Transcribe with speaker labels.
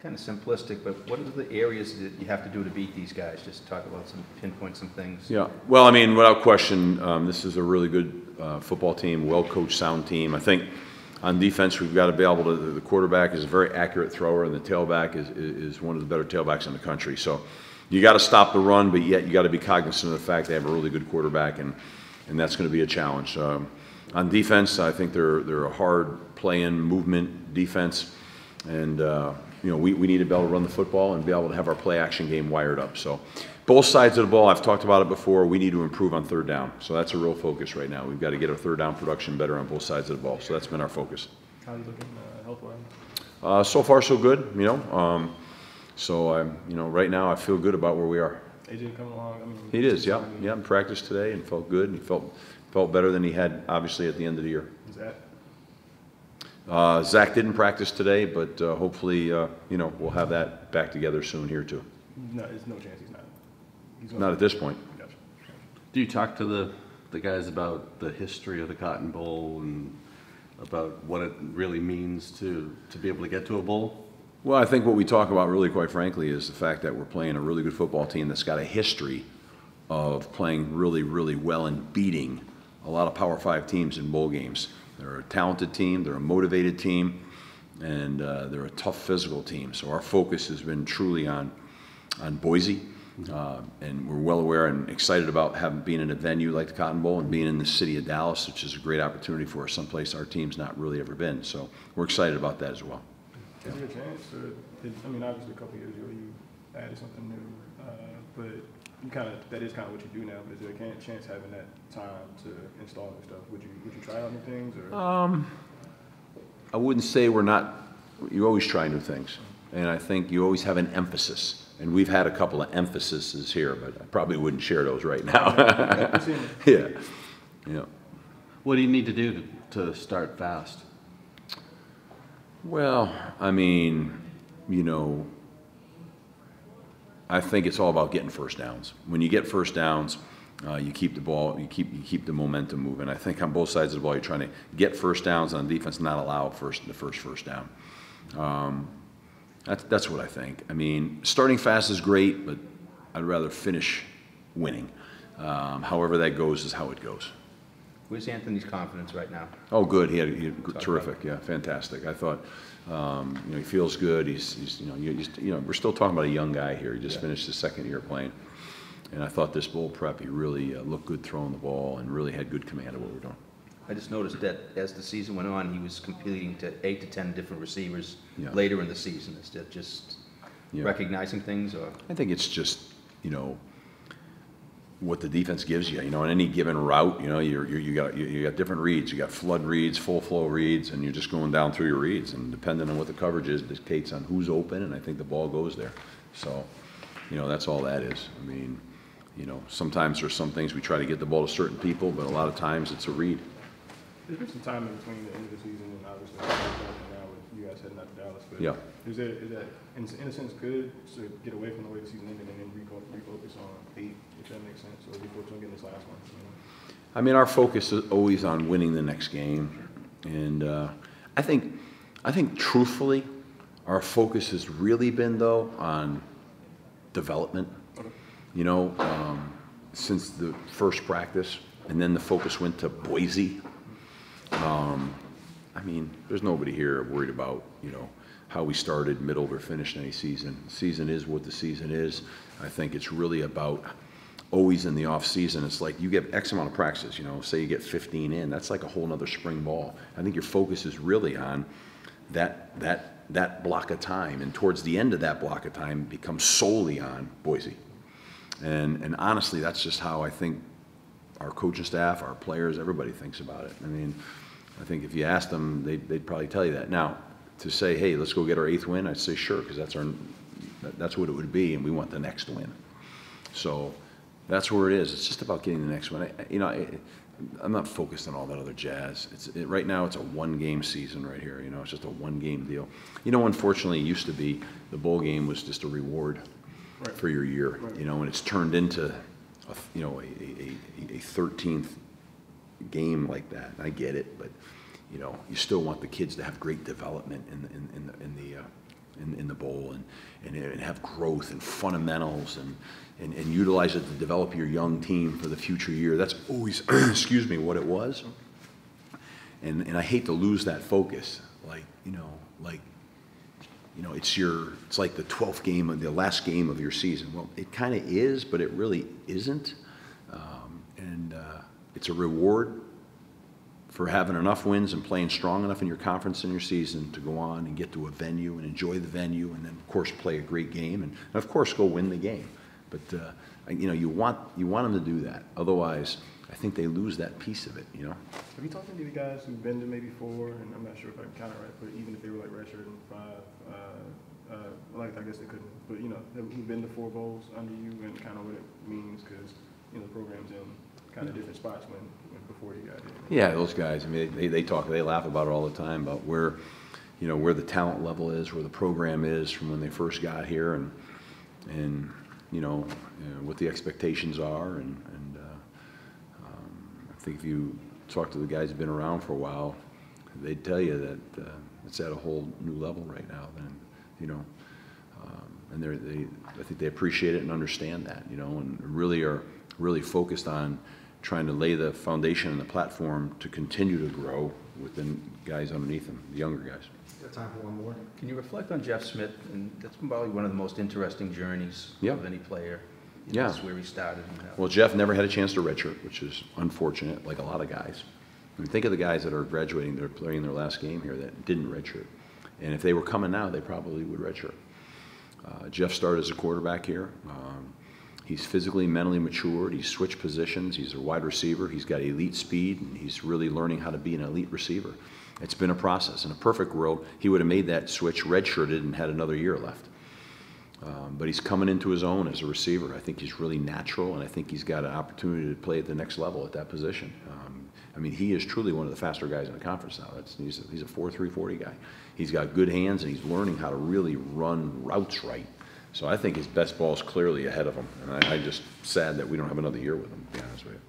Speaker 1: Kind of simplistic, but what are the areas that you have to do to beat these guys? Just talk about pinpoint some things.
Speaker 2: Yeah, well, I mean, without question, this is a really good football team, well-coached, sound team. I think on defense, we've got to be able to, the quarterback is a very accurate thrower, and the tailback is one of the better tailbacks in the country. So you got to stop the run, but yet you got to be cognizant of the fact they have a really good quarterback, and that's going to be a challenge. On defense, I think they're a hard play-in movement defense, and we need to be able to run the football and be able to have our play-action game wired up. So both sides of the ball, I've talked about it before, we need to improve on third down. So that's a real focus right now. We've got to get our third down production better on both sides of the ball. So that's been our focus.
Speaker 3: How are you looking health-wise?
Speaker 2: So far, so good, right now I feel good about where we are.
Speaker 3: AJ coming along? I mean,
Speaker 2: he is, yeah. Yeah, in practice today and felt good. And he felt better than he had, obviously, at the end of the year.
Speaker 3: Is that?
Speaker 2: Zach didn't practice today, but hopefully, we'll have that back together soon here, too.
Speaker 3: No, there's no chance he's not.
Speaker 2: Not at this point.
Speaker 3: Gotcha.
Speaker 4: Do you talk to the guys about the history of the Cotton Bowl and about what it really means to be able to get to a bowl?
Speaker 2: Well, I think what we talk about really, quite frankly, is the fact that we're playing a really good football team that's got a history of playing really, really well and beating a lot of Power 5 teams in bowl games. They're a talented team, they're a motivated team, and they're a tough physical team. So our focus has been truly on Boise, and we're well aware and excited about being in a venue like the Cotton Bowl and being in the city of Dallas, which is a great opportunity for us, someplace our team's not really ever been. So we're excited about that as well.
Speaker 3: Is there a chance, obviously a couple of years ago you added something new, but that is kind of what you do now, but is there a chance having that time to install new stuff? Would you try out new things? Or?
Speaker 2: I wouldn't say we're not, you always try new things, and I think you always have an emphasis, and we've had a couple of emphases here, but I probably wouldn't share those right now. Yeah.
Speaker 4: What do you need to do to start fast?
Speaker 2: Well, I mean, I think it's all about getting first downs. When you get first downs, you keep the ball, you keep the momentum moving. I think on both sides of the ball, you're trying to get first downs on defense, not allow the first down. That's what I think. I mean, starting fast is great, but I'd rather finish winning. However that goes is how it goes.
Speaker 1: Where's Anthony's confidence right now?
Speaker 2: Oh, good. He had terrific. Yeah, fantastic. I thought, he feels good. We're still talking about a young guy here. He just finished his second year playing, and I thought this bowl prep, he really looked good throwing the ball and really had good command of what we're doing.
Speaker 1: I just noticed that as the season went on, he was competing to 8 to 10 different receivers later in the season. Is that just recognizing things, or?
Speaker 2: I think it's just, what the defense gives you. On any given route, you got different reads. You got flood reads, full flow reads, and you're just going down through your reads. And depending on what the coverage is, dictates on who's open, and I think the ball goes there. So, that's all that is. I mean, sometimes there's some things we try to get the ball to certain people, but a lot of times it's a read.
Speaker 3: There's been some time in between the end of the season and obviously now with you guys heading out to Dallas. But is that in a sense good to get away from the way the season ended and then refocus on 8, if that makes sense, or refocus on getting this last one?
Speaker 2: I mean, our focus is always on winning the next game, and I think truthfully, our focus has really been though on development. Okay. Since the first practice, and then the focus went to Boise. I mean, there's nobody here worried about, how we started, middle, or finished any season. The season is what the season is. I think it's really about always in the off season. It's like you get X amount of practices, say you get 15 in, that's like a whole nother spring ball. I think your focus is really on that block of time, and towards the end of that block of time becomes solely on Boise. And honestly, that's just how I think our coaching staff, our players, everybody thinks about it. I mean, I think if you asked them, they'd probably tell you that. Now, to say, hey, let's go get our 8th win, I'd say sure, because that's what it would be, and we want the next win. So that's where it is. It's just about getting the next one. I'm not focused on all that other jazz. Right now, it's a one-game season right here. It's just a one-game deal. Unfortunately, it used to be the bowl game was just a reward for your year. Right. And it's turned into a 13th game like that. And I get it, but you still want the kids to have great development in the bowl and have growth and fundamentals and utilize it to develop your young team for the future year. That's always, excuse me, what it was. And I hate to lose that focus. It's like the 12th game of the last game of your season. Well, it kind of is, but it really isn't. It's a reward for having enough wins and playing strong enough in your conference in your season to go on and get to a venue and enjoy the venue, and then of course play a great game, and of course go win the game. But you want them to do that. Otherwise, I think they lose that piece of it.
Speaker 3: Have you talked to any of the guys who've been to maybe 4, and I'm not sure if I can count it right, but even if they were like redshirt and 5, I guess they couldn't, but who've been to 4 bowls under you and kind of what it means, because the program's in kind of different spots when before you got here.
Speaker 2: Yeah, those guys. I mean, they laugh about it all the time about where the talent level is, where the program is from when they first got here, and what the expectations are, and I think if you talk to the guys who've been around for a while, they'd tell you that it's at a whole new level right now. And I think they appreciate it and understand that, and really are focused on trying to lay the foundation and the platform to continue to grow with the guys underneath them, the younger guys.
Speaker 1: Got time for one more. Can you reflect on Jeff Smith? And that's probably one of the most interesting journeys of any player. That's where he started.
Speaker 2: Well, Jeff never had a chance to redshirt, which is unfortunate, like a lot of guys. I mean, think of the guys that are graduating, that are playing their last game here that didn't redshirt. And if they were coming now, they probably would redshirt. Jeff started as a quarterback here. He's physically, mentally matured. He's switched positions. He's a wide receiver. He's got elite speed, and he's really learning how to be an elite receiver. It's been a process. In a perfect world, he would have made that switch, redshirted, and had another year left. But he's coming into his own as a receiver. I think he's really natural, and I think he's got an opportunity to play at the next level at that position. I mean, he is truly one of the faster guys in the conference now. He's a 4.3 40 guy. He's got good hands, and he's learning how to really run routes right. So I think his best ball is clearly ahead of him, and I'm just sad that we don't have another year with him, to be honest with you.